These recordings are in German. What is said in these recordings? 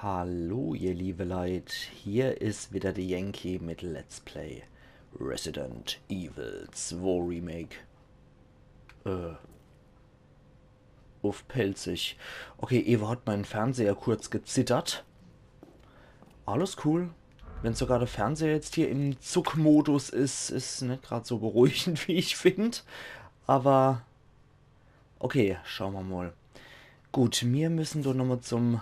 Hallo ihr liebe Leute, hier ist wieder der Yankee mit Let's Play Resident Evil 2 Remake. Auf pelzig. Okay, Eva hat meinen Fernseher kurz gezittert. Alles cool. Wenn sogar der Fernseher jetzt hier im Zuckmodus ist nicht gerade so beruhigend, wie ich finde. Aber okay, schauen wir mal. Gut, wir müssen doch nochmal zu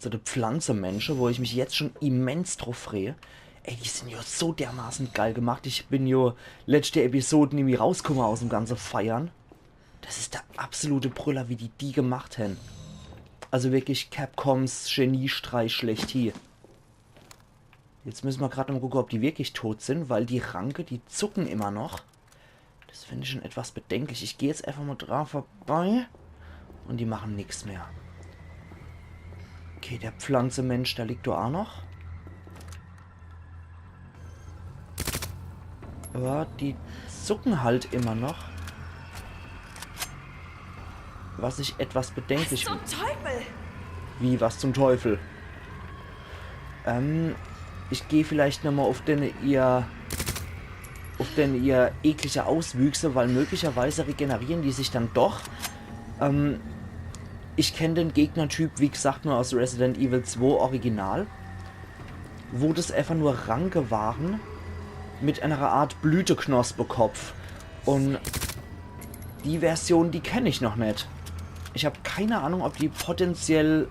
der Pflanzenmenschen, wo ich mich jetzt schon immens drauf freue. Ey, die sind ja so dermaßen geil gemacht. Ich bin ja letzte Episoden irgendwie rausgekommen aus dem ganzen Feiern. Das ist der absolute Brüller, wie die gemacht haben. Also wirklich Capcoms Geniestreich schlechthin. Jetzt müssen wir gerade mal gucken, ob die wirklich tot sind, weil die Ranke, die zucken immer noch. Das finde ich schon etwas bedenklich. Ich gehe jetzt einfach mal dran vorbei und die machen nichts mehr. Okay, der Pflanzenmensch, der liegt da auch noch. Aber die zucken halt immer noch. Was ich etwas bedenklich finde. Was zum Teufel? Wie, was zum Teufel? Ich gehe vielleicht nochmal auf ihr eklige Auswüchse, weil möglicherweise regenerieren die sich dann doch. Ich kenne den Gegnertyp, wie gesagt, nur aus Resident Evil 2 Original, wo das einfach nur Ranke waren mit einer Art Blüteknospekopf. Und die Version, die kenne ich noch nicht. Ich habe keine Ahnung, ob die potenziell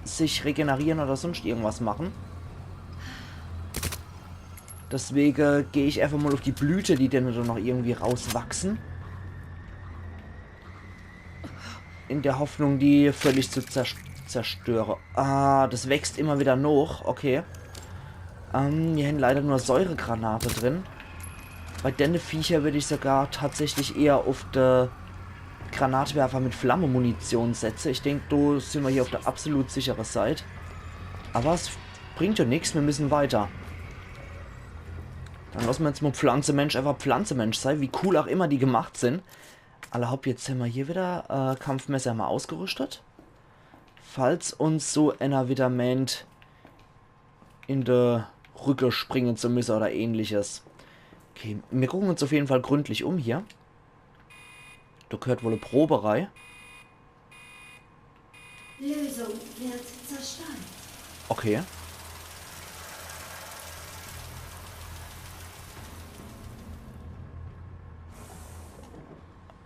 sich regenerieren oder sonst irgendwas machen. Deswegen gehe ich einfach mal auf die Blüte, die dann noch irgendwie rauswachsen. In der Hoffnung, die völlig zu zerstören. Ah, das wächst immer wieder noch. Okay. Hier hängen leider nur Säuregranate drin. Bei den Viecher würde ich sogar tatsächlich eher auf der Granatwerfer mit Flammenmunition setzen. Ich denke, da sind wir hier auf der absolut sicheren Seite. Aber es bringt ja nichts, wir müssen weiter. Dann lassen wir jetzt mal Pflanzenmensch einfach Pflanzenmensch sein, wie cool auch immer die gemacht sind. Allerhaupt, jetzt haben wir hier wieder Kampfmesser mal ausgerüstet. Falls uns so einer wieder meint, in der Rücke springen zu müssen oder ähnliches. Okay, wir gucken uns auf jeden Fall gründlich um hier. Da gehört wohl eine Proberei. Lösung wird zerstört. Okay.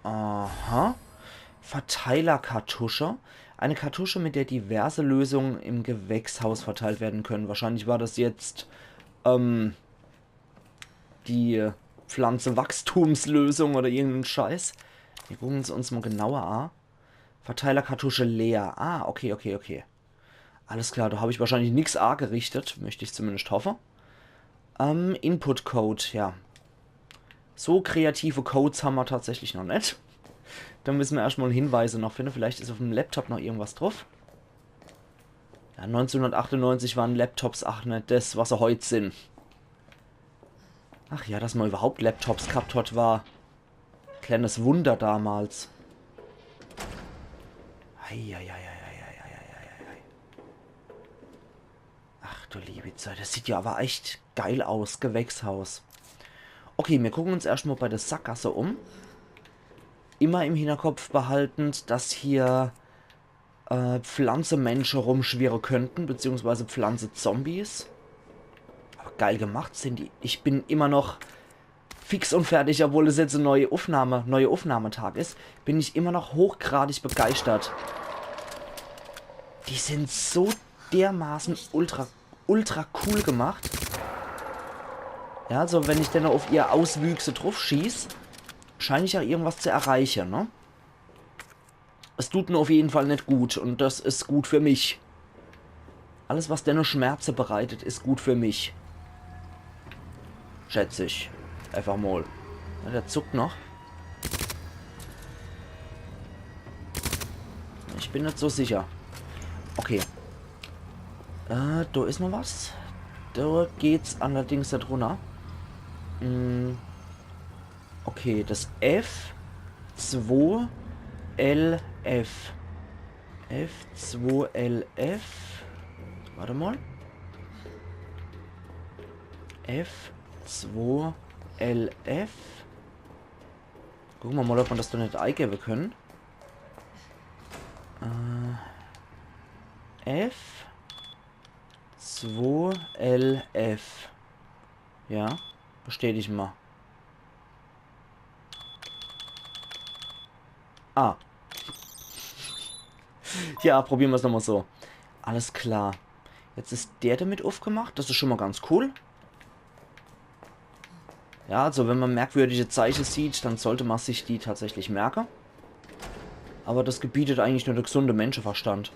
Aha. Verteilerkartusche. Eine Kartusche, mit der diverse Lösungen im Gewächshaus verteilt werden können. Wahrscheinlich war das jetzt die Pflanzenwachstumslösung oder irgendein Scheiß. Wir gucken es uns mal genauer an. Verteilerkartusche leer. Ah, okay, okay, okay. Alles klar, da habe ich wahrscheinlich nichts A gerichtet. Möchte ich zumindest hoffen. Input-Code, ja. So kreative Codes haben wir tatsächlich noch nicht. Da müssen wir erstmal Hinweise noch finden. Vielleicht ist auf dem Laptop noch irgendwas drauf. Ja, 1998 waren Laptops auch nicht das, was sie heute sind. Ach ja, dass man überhaupt Laptops gehabt hat, war ein kleines Wunder damals. Eieieiei. Ach du liebe Zeit, das sieht ja aber echt geil aus, Gewächshaus. Okay, wir gucken uns erstmal bei der Sackgasse um. Immer im Hinterkopf behaltend, dass hier Pflanzenmenschen rumschwirren könnten, beziehungsweise Pflanze-Zombies. Aber geil gemacht sind die. Ich bin immer noch fix und fertig, obwohl es jetzt ein neuer Aufnahmetag ist, bin ich immer noch hochgradig begeistert. Die sind so dermaßen ultra cool gemacht. Ja, also wenn ich dann auf ihr Auswüchse drauf schieße, scheine ich ja irgendwas zu erreichen, ne? Es tut mir auf jeden Fall nicht gut und das ist gut für mich. Alles, was dennoch Schmerzen bereitet, ist gut für mich. Schätze ich. Einfach mal. Ja, der zuckt noch. Ich bin nicht so sicher. Okay. Da ist noch was. Da geht's allerdings da drunter. Okay, das F2LF. F2LF. Warte mal. F2LF. Gucken wir mal, ob wir das doch nicht eingeben können. F2LF. Ja, bestätigen wir. Ah. Ja, probieren wir es nochmal so. Alles klar. Jetzt ist der damit aufgemacht. Das ist schon mal ganz cool. Ja, also wenn man merkwürdige Zeichen sieht, dann sollte man sich die tatsächlich merken. Aber das gebietet eigentlich nur der gesunde Menschenverstand.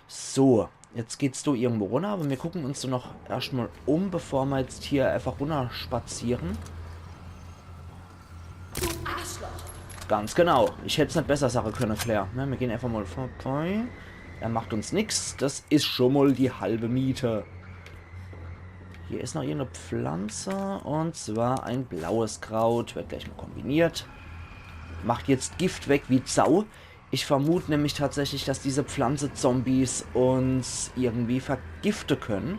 So, jetzt geht's da irgendwo runter, aber wir gucken uns so noch erstmal um, bevor wir jetzt hier einfach runter spazieren. Du Arschloch! Ganz genau. Ich hätte es nicht besser sagen können, Claire. Ja, wir gehen einfach mal vorbei. Er macht uns nichts. Das ist schon mal die halbe Miete. Hier ist noch irgendeine Pflanze. Und zwar ein blaues Kraut. Wird gleich mal kombiniert. Macht jetzt Gift weg wie Sau. Ich vermute nämlich tatsächlich, dass diese Pflanze-Zombies uns irgendwie vergiften können.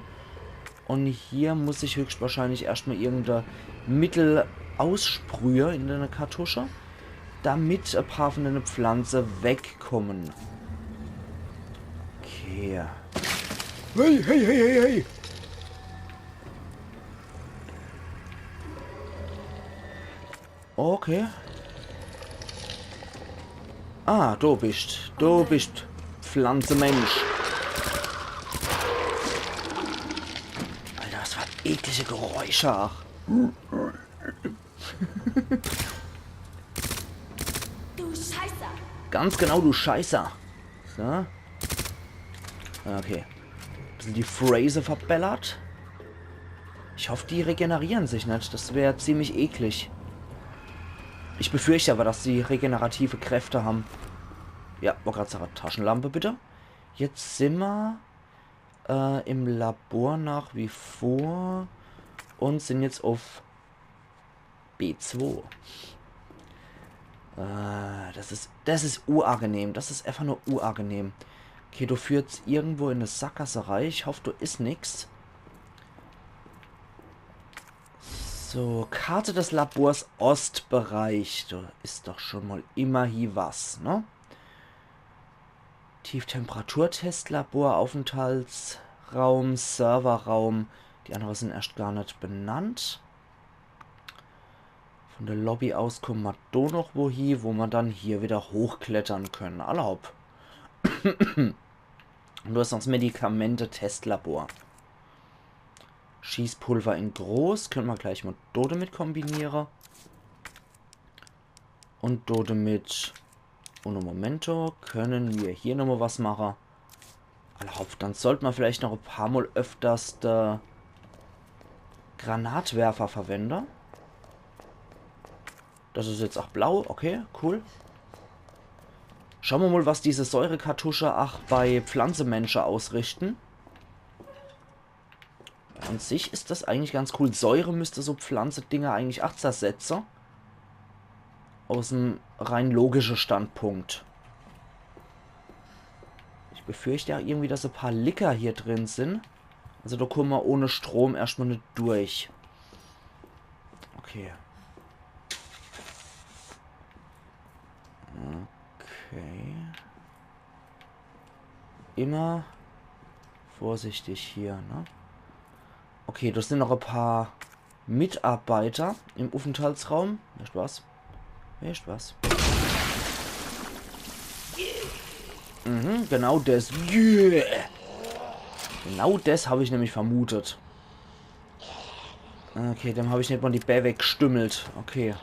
Und hier muss ich höchstwahrscheinlich erstmal irgendein Mittel aussprühen in eine Kartusche, damit ein paar von den Pflanzen wegkommen. Okay. Hey, hey, hey, hey, hey! Okay. Ah, du bist Pflanzenmensch. Alter, was für eklige Geräusche. Ach. Du Scheißer! Ganz genau, du Scheißer. So. Okay. Bisschen die Phrase verbellert. Ich hoffe, die regenerieren sich nicht. Das wäre ziemlich eklig. Ich befürchte aber, dass sie regenerative Kräfte haben. Ja, wollte gerade sagen, Taschenlampe bitte. Jetzt sind wir im Labor nach wie vor und sind jetzt auf B2. Das ist urangenehm. Das ist einfach nur urangenehm. Okay, du führst irgendwo in eine Sackgasse rein. Ich hoffe, du isst nichts. So, Karte des Labors Ostbereich. Da ist doch schon mal immerhin was, ne? Tieftemperaturtestlabor, Aufenthaltsraum, Serverraum. Die anderen sind erst gar nicht benannt. Von der Lobby aus kommen wir da noch wohin, wo wir dann hier wieder hochklettern können. Erlaub. Und du hast noch das Medikamente-Testlabor. Schießpulver in groß. Können wir gleich mal Dode mit kombinieren. Und Dode mit Uno Momento. Können wir hier nochmal was machen. Erlaubt. Dann sollten wir vielleicht noch ein paar Mal öfters der Granatwerfer verwenden. Das ist jetzt auch blau. Okay, cool. Schauen wir mal, was diese Säurekartusche bei Pflanzenmenschen ausrichten. An sich ist das eigentlich ganz cool. Säure müsste so Pflanzendinger eigentlich auch zersetzen. Aus einem rein logischen Standpunkt. Ich befürchte ja irgendwie, dass ein paar Licker hier drin sind. Also da kommen wir ohne Strom erstmal nicht durch. Okay. Okay. Immer vorsichtig hier, ne? Okay, das sind noch ein paar Mitarbeiter im Aufenthaltsraum. Echt was? Echt was? Mhm, genau das. Yeah. Genau das habe ich nämlich vermutet. Okay, dem habe ich nicht mal die Bär weggestümmelt. Okay.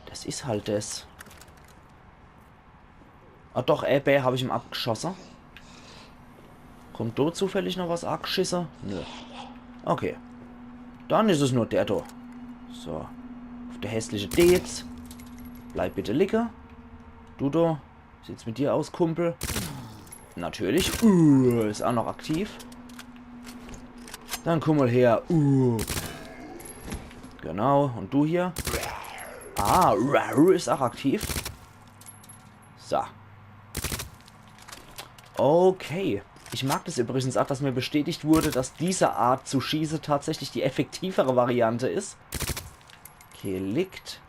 Das ist halt das. Ah doch, Bär habe ich ihm abgeschossen. Kommt dort zufällig noch was abgeschissen? Nö. Okay. Dann ist es nur der da. So. Auf der hässliche D jetzt. Bleib bitte liegen. Du da. Sieht's mit dir aus, Kumpel? Natürlich. Ist auch noch aktiv. Dann komm mal her. Genau. Und du hier? Ah, ist auch aktiv. So. Okay. Ich mag das übrigens auch, dass mir bestätigt wurde, dass diese Art zu schießen tatsächlich die effektivere Variante ist. Okay, liegt.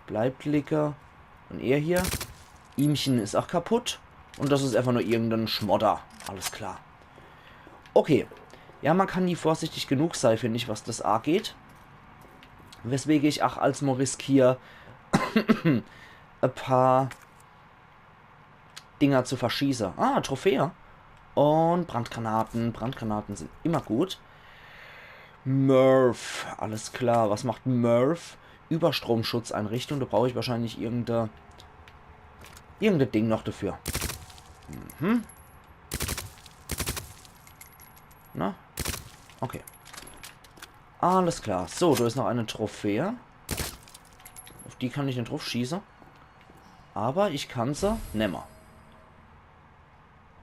Bleibt licker. Und er hier. Ihmchen ist auch kaputt. Und das ist einfach nur irgendein Schmodder. Alles klar. Okay. Ja, man kann nie vorsichtig genug sein, finde ich, was das angeht. Weswegen ich auch als Morisk hier ein paar Dinger zu verschießen. Ah, Trophäe. Und Brandgranaten. Brandgranaten sind immer gut. Murph. Alles klar. Was macht Murph? Überstromschutzeinrichtung. Da brauche ich wahrscheinlich irgendein Ding noch dafür. Mhm. Na? Okay. Alles klar. So, da ist noch eine Trophäe. Auf die kann ich nicht drauf schießen. Aber ich kann sie nimmer.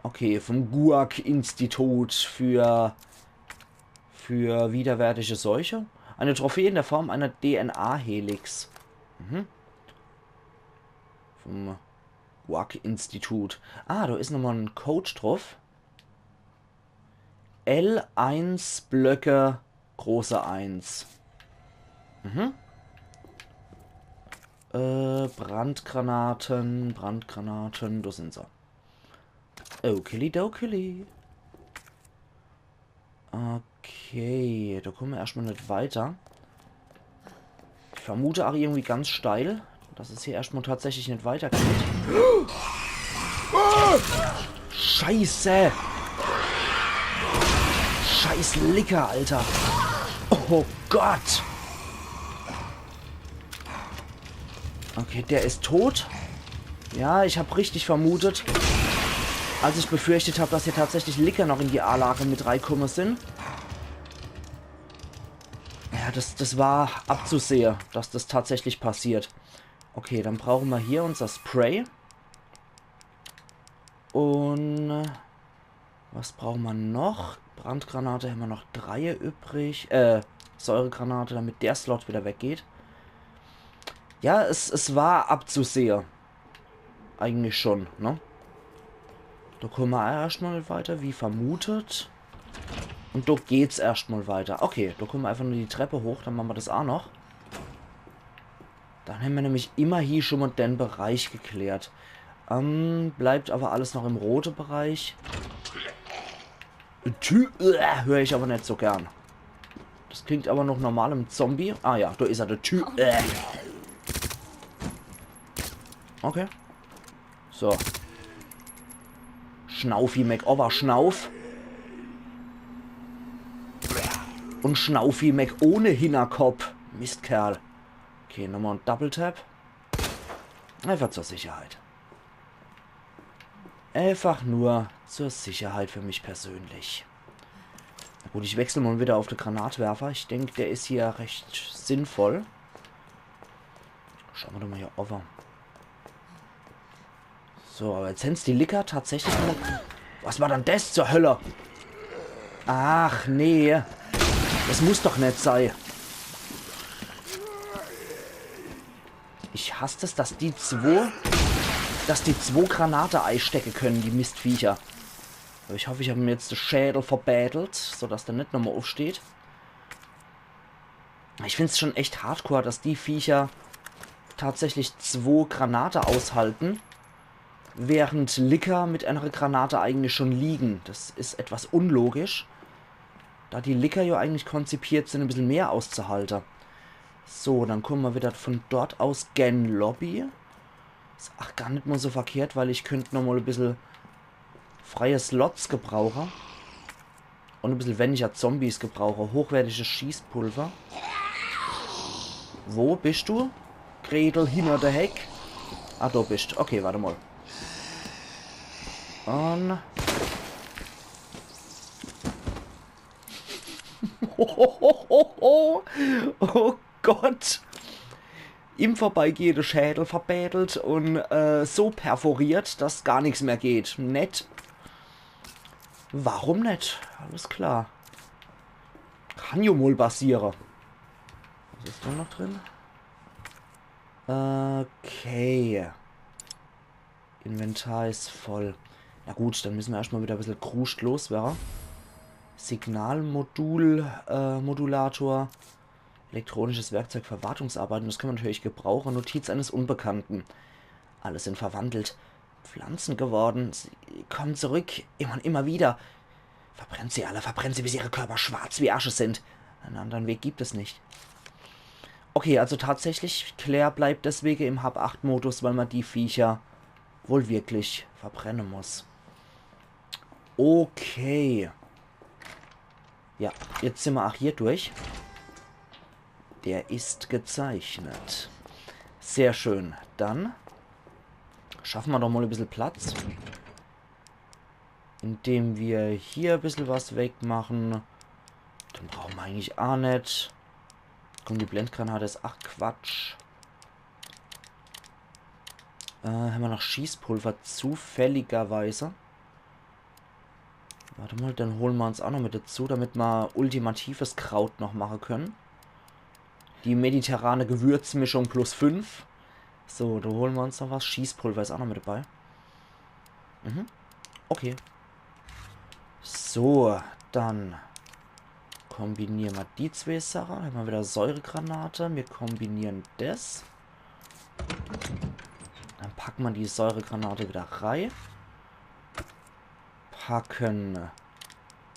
Okay, vom GUAC-Institut für widerwärtige Seuche. Eine Trophäe in der Form einer DNA-Helix. Mhm. Vom GUAC-Institut. Ah, da ist nochmal ein Code drauf. L1 Blöcke, große 1. Mhm. Brandgranaten, da sind sie. Okili-dokili. Okay, da kommen wir erstmal nicht weiter. Ich vermute auch irgendwie ganz steil, dass es hier erstmal tatsächlich nicht weitergeht. Scheiße! Scheiß Licker, Alter! Oh Gott! Okay, der ist tot. Ja, ich habe richtig vermutet, als ich befürchtet habe, dass hier tatsächlich Licker noch in die A-Lage mit reinkommen sind. Ja, das war abzusehen, dass das tatsächlich passiert. Okay, dann brauchen wir hier unser Spray. Und was brauchen wir noch? Brandgranate haben wir noch 3 übrig. Säuregranate, damit der Slot wieder weggeht. Ja, es war abzusehen. Eigentlich schon, ne? Da kommen wir erstmal weiter, wie vermutet. Und da geht's erstmal weiter. Okay, da kommen wir einfach nur die Treppe hoch, dann machen wir das auch noch. Dann haben wir nämlich immerhin schon mal den Bereich geklärt. Bleibt aber alles noch im roten Bereich. Höre ich aber nicht so gern. Das klingt aber noch normal im Zombie. Ah ja, da ist er, der Typ. Okay. So. Schnaufi McOver Schnauf. Und Schnaufi Mac ohne Hinterkopf. Mistkerl. Okay, nochmal ein Double Tap. Einfach zur Sicherheit. Einfach nur zur Sicherheit für mich persönlich. Na gut, ich wechsle mal wieder auf den Granatwerfer. Ich denke, der ist hier recht sinnvoll. Schauen wir doch mal hier over. So, aber jetzt sind die Licker tatsächlich noch... Was war denn das zur Hölle? Ach, nee. Das muss doch nicht sein. Ich hasse es, dass die zwei Granate einstecken können, die Mistviecher. Aber ich hoffe, ich habe mir jetzt den Schädel verbädelt, sodass der nicht nochmal aufsteht. Ich finde es schon echt hardcore, dass die Viecher tatsächlich 2 Granate aushalten, während Licker mit einer Granate eigentlich schon liegen. Das ist etwas unlogisch, da die Licker ja eigentlich konzipiert sind, ein bisschen mehr auszuhalten. So, dann kommen wir wieder von dort aus gen Lobby. Ist ach gar nicht mal so verkehrt, weil ich könnte nochmal ein bisschen freie Slots gebrauchen. Und ein bisschen weniger Zombies gebrauche. Hochwertiges Schießpulver. Wo bist du? Gretel hinter der Heck. Ah, da bist du. Okay, warte mal. Und... Oh Gott. Im Vorbeigehen der Schädel verbädelt und so perforiert, dass gar nichts mehr geht. Nett. Warum nicht? Alles klar. Kann ja wohl passieren. Was ist da noch drin? Okay. Inventar ist voll. Na gut, dann müssen wir erstmal wieder ein bisschen kruscht loswerden. Signalmodul, Modulator. Elektronisches Werkzeug für Wartungsarbeiten. Das können wir natürlich gebrauchen. Notiz eines Unbekannten. Alle sind verwandelt. Pflanzen geworden. Sie kommen zurück. Immer und immer wieder. Verbrennt sie alle. Verbrennt sie, bis ihre Körper schwarz wie Asche sind. Einen anderen Weg gibt es nicht. Okay, also tatsächlich, Claire bleibt deswegen im Hab-8-Modus, weil man die Viecher wohl wirklich verbrennen muss. Okay. Ja, jetzt sind wir auch hier durch. Der ist gezeichnet. Sehr schön. Dann schaffen wir doch mal ein bisschen Platz. Indem wir hier ein bisschen was wegmachen. Dann brauchen wir eigentlich auch nicht. Komm, die Blendgranate ist... Ach, Quatsch. Haben wir noch Schießpulver zufälligerweise. Warte mal, dann holen wir uns auch noch mit dazu, damit wir ultimatives Kraut noch machen können. Die mediterrane Gewürzmischung plus 5. So, da holen wir uns noch was. Schießpulver ist auch noch mit dabei. Okay. So, dann kombinieren wir die zwei Sachen. Dann haben wir wieder Säuregranate. Wir kombinieren das. Dann packen wir die Säuregranate wieder rein. Packen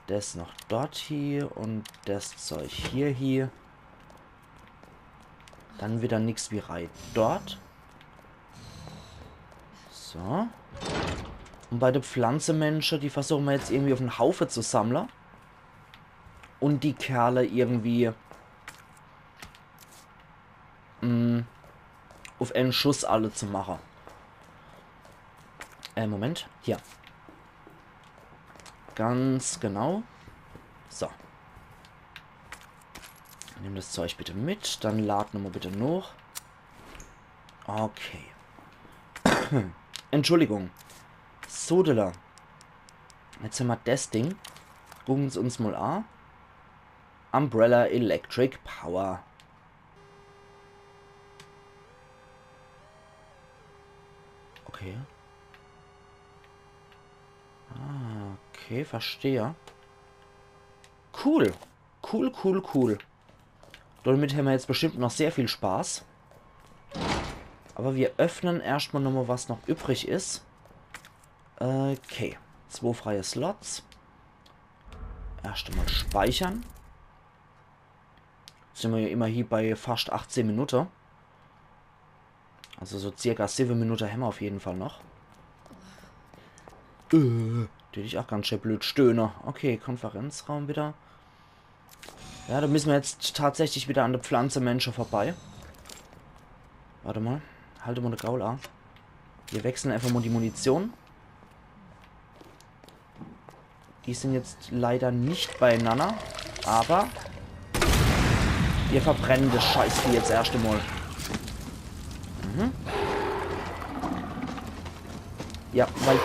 das noch dort hier und das Zeug hier. Dann wieder nichts wie rein dort. So. Und bei den Pflanzenmenschen, die versuchen wir jetzt irgendwie auf einen Haufen zu sammeln. Und die Kerle irgendwie auf einen Schuss alle zu machen. Moment. Hier. Ganz genau. So. Nimm das Zeug bitte mit. Dann laden wir bitte noch. Okay. Entschuldigung. Sodela. Jetzt haben wir das Ding. Gucken wir uns mal an. Umbrella Electric Power. Okay. Ah, okay, verstehe. Cool. Cool. Damit haben wir jetzt bestimmt noch sehr viel Spaß. Aber wir öffnen erstmal nochmal, was noch übrig ist. Okay. 2 freie Slots. Erst einmal speichern. Sind wir ja immer hier bei fast 18 Minuten. Also so circa 7 Minuten haben wir auf jeden Fall noch. Die ich auch ganz schön blöd stöhne. Okay, Konferenzraum wieder. Ja, da müssen wir jetzt tatsächlich wieder an der Pflanzenmenschen vorbei. Warte mal. Halte mal eine Gaul an. Wir wechseln einfach mal die Munition. Die sind jetzt leider nicht beieinander. Aber wir verbrennen das Scheißvieh jetzt erst einmal. Ja, weil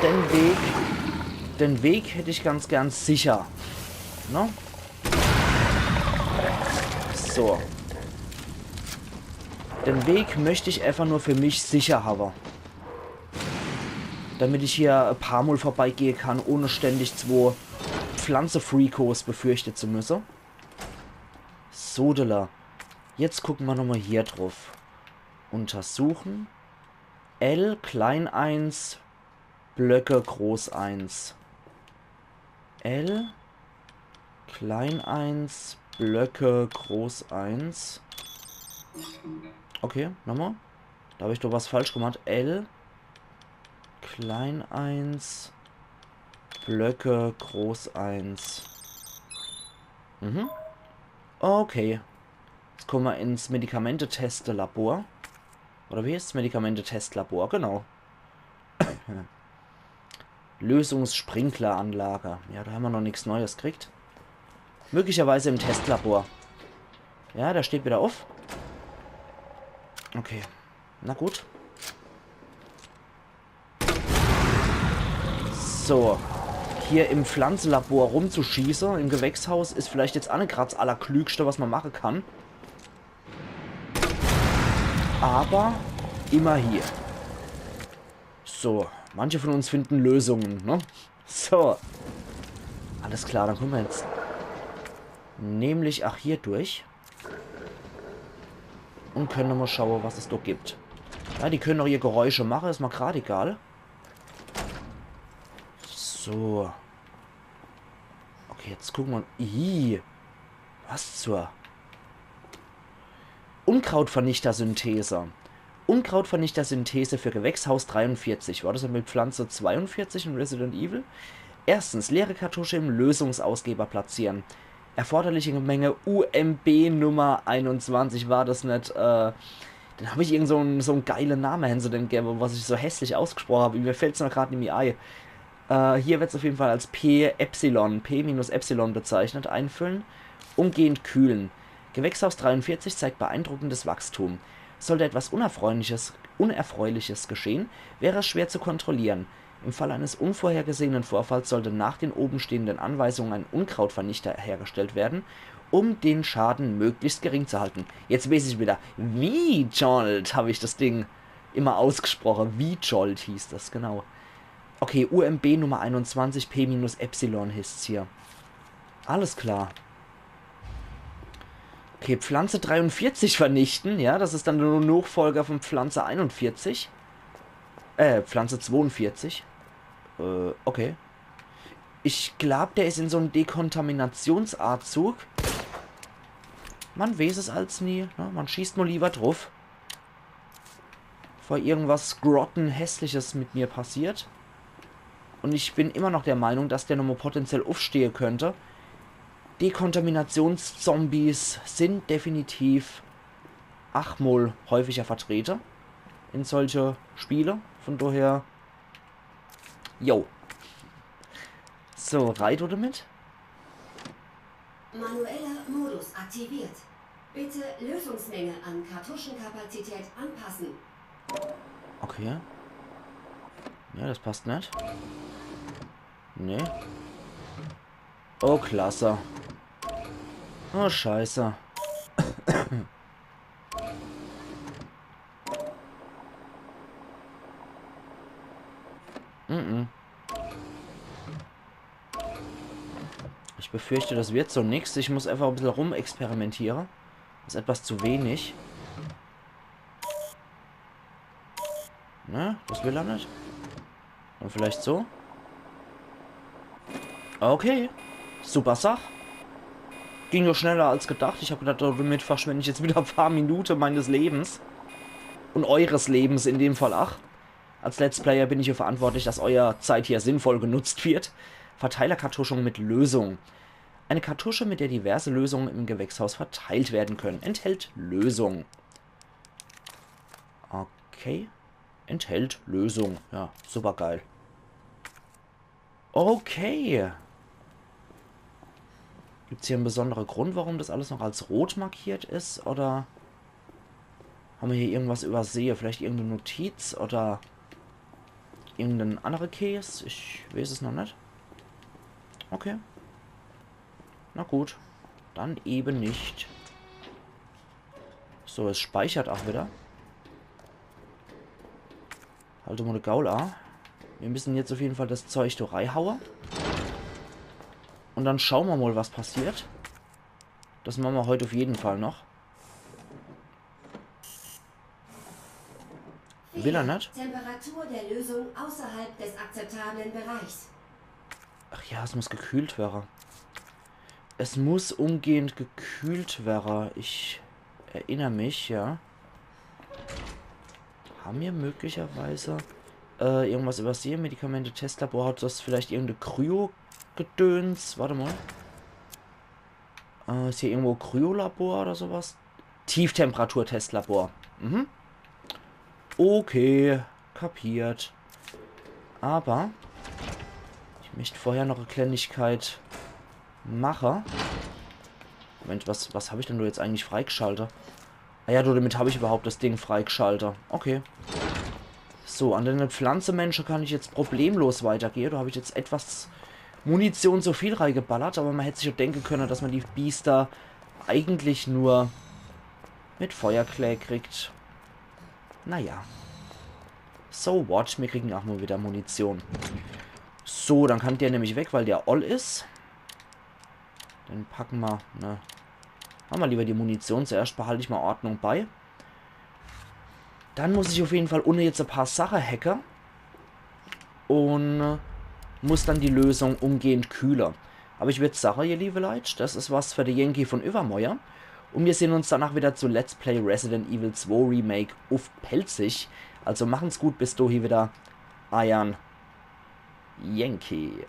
den Weg hätte ich ganz gern sicher. Ne? So. Den Weg möchte ich einfach nur für mich sicher haben. Damit ich hier ein paar Mal vorbeigehen kann, ohne ständig 2 Pflanze-Freakos befürchten zu müssen. Sodela. Jetzt gucken wir nochmal hier drauf. Untersuchen. L, klein 1, Blöcke, groß 1. L, klein 1, Blöcke, groß 1. Okay, nochmal. Da habe ich doch was falsch gemacht. L, klein 1, Blöcke, groß 1. Okay. Jetzt kommen wir ins Medikamente-Test-Labor. Oder wie heißt es? Medikamente-Testlabor, genau. Lösungssprinkleranlage. Ja, da haben wir noch nichts Neues gekriegt. Möglicherweise im Testlabor. Ja, der steht wieder auf. Okay. Na gut. So. Hier im Pflanzenlabor rumzuschießen, im Gewächshaus, ist vielleicht jetzt auch nicht gerade das Allerklügste, was man machen kann. Aber immer hier. So. Manche von uns finden Lösungen, ne? So. Alles klar, dann kommen wir jetzt nämlich, ach, hier durch. Und können wir mal schauen, was es da gibt. Ja, die können auch ihr Geräusche machen, ist mir gerade egal. So. Okay, jetzt gucken wir. Ih, was zur Unkrautvernichter-Synthese. Unkrautvernichter-Synthese für Gewächshaus 43. War das mit Pflanze 42 in Resident Evil? Erstens, leere Kartusche im Lösungsausgeber platzieren. Erforderliche Menge UMB Nummer 21. War das nicht, dann habe ich irgend so einen geilen Namen, Hänse, den gäbe, was ich so hässlich ausgesprochen habe. Mir fällt es noch gerade in die Ei. Hier wird es auf jeden Fall als P-Epsilon bezeichnet. Einfüllen. Umgehend kühlen. Gewächshaus 43 zeigt beeindruckendes Wachstum. Sollte etwas Unerfreuliches geschehen, wäre es schwer zu kontrollieren. Im Fall eines unvorhergesehenen Vorfalls sollte nach den obenstehenden Anweisungen ein Unkrautvernichter hergestellt werden, um den Schaden möglichst gering zu halten. Jetzt weiß ich wieder, wie Jolt habe ich das Ding immer ausgesprochen. Wie Jolt hieß das, genau. Okay, UMB Nummer 21, P-Epsilon hieß es hier. Alles klar. Okay, Pflanze 43 vernichten, ja, das ist dann nur ein Nachfolger von Pflanze 41. Pflanze 42. Okay. Ich glaube, der ist in so einem Dekontaminationsanzug. Man weiß es als nie, ne? Man schießt nur lieber drauf. Bevor irgendwas grottenhässliches mit mir passiert. Und ich bin immer noch der Meinung, dass der nochmal potenziell aufstehen könnte. Dekontaminationszombies sind definitiv achmol häufiger vertreten in solche Spiele. Von daher, yo. So, reit oder mit? Manueller Modus aktiviert. Bitte Lösungsmenge an Kartuschenkapazität anpassen. Okay. Ja, das passt nicht. Nee. Oh, klasse. Oh, scheiße. Ich befürchte, das wird so nichts. Ich muss einfach ein bisschen rumexperimentieren. Das ist etwas zu wenig. Ne, das will er nicht. Und vielleicht so. Okay. Super Sach. Ging nur schneller als gedacht. Ich habe gedacht, damit verschwende ich jetzt wieder ein paar Minuten meines Lebens. Und eures Lebens in dem Fall auch. Als Let's Player bin ich hier verantwortlich, dass euer Zeit hier sinnvoll genutzt wird. Verteilerkartuschung mit Lösung. Eine Kartusche, mit der diverse Lösungen im Gewächshaus verteilt werden können. Enthält Lösung. Okay. Enthält Lösung. Ja, super geil. Okay. Gibt es hier einen besonderen Grund, warum das alles noch als rot markiert ist? Oder haben wir hier irgendwas übersehen? Vielleicht irgendeine Notiz oder irgendein anderer Case? Ich weiß es noch nicht. Okay. Na gut. Dann eben nicht. So, es speichert auch wieder. Halte mal eine Gaul an. Wir müssen jetzt auf jeden Fall das Zeug da reinhauen. Und dann schauen wir mal, was passiert. Das machen wir heute auf jeden Fall noch. Will er nicht? Temperatur der Lösung außerhalb des akzeptablen Bereichs. Ach ja, es muss gekühlt werden. Es muss umgehend gekühlt werden. Ich erinnere mich, ja. Haben wir möglicherweise irgendwas übersehen? Medikamente, Testlabor, hat das vielleicht irgendeine Kryo-Gedöns? Warte mal. Ist hier irgendwo Kryolabor oder sowas? Tieftemperatur-Testlabor. Mhm. Okay, kapiert. Aber ich möchte vorher noch eine Kleinigkeit machen. Moment, was habe ich denn da jetzt eigentlich freigeschaltet? Ah ja, damit habe ich überhaupt das Ding freigeschaltet. Okay. So, an den Pflanzenmenschen kann ich jetzt problemlos weitergehen. Da habe ich jetzt etwas Munition so viel reingeballert, aber man hätte sich ja denken können, dass man die Biester eigentlich nur mit Feuerklee kriegt. Naja. So what? Wir kriegen auch mal wieder Munition. So, dann kann der nämlich weg, weil der all ist. Dann packen wir, ne. Machen wir lieber die Munition. Zuerst behalte ich mal Ordnung bei. Dann muss ich auf jeden Fall ohne jetzt ein paar Sachen hacken. Und muss dann die Lösung umgehend kühler. Aber ich würde sagen, ihr liebe Leute, das ist was für die Yankee von Übermeuer. Und wir sehen uns danach wieder zu Let's Play Resident Evil 2 Remake auf Pelzig. Also machen's gut, bis du hier wieder Iron Yankee.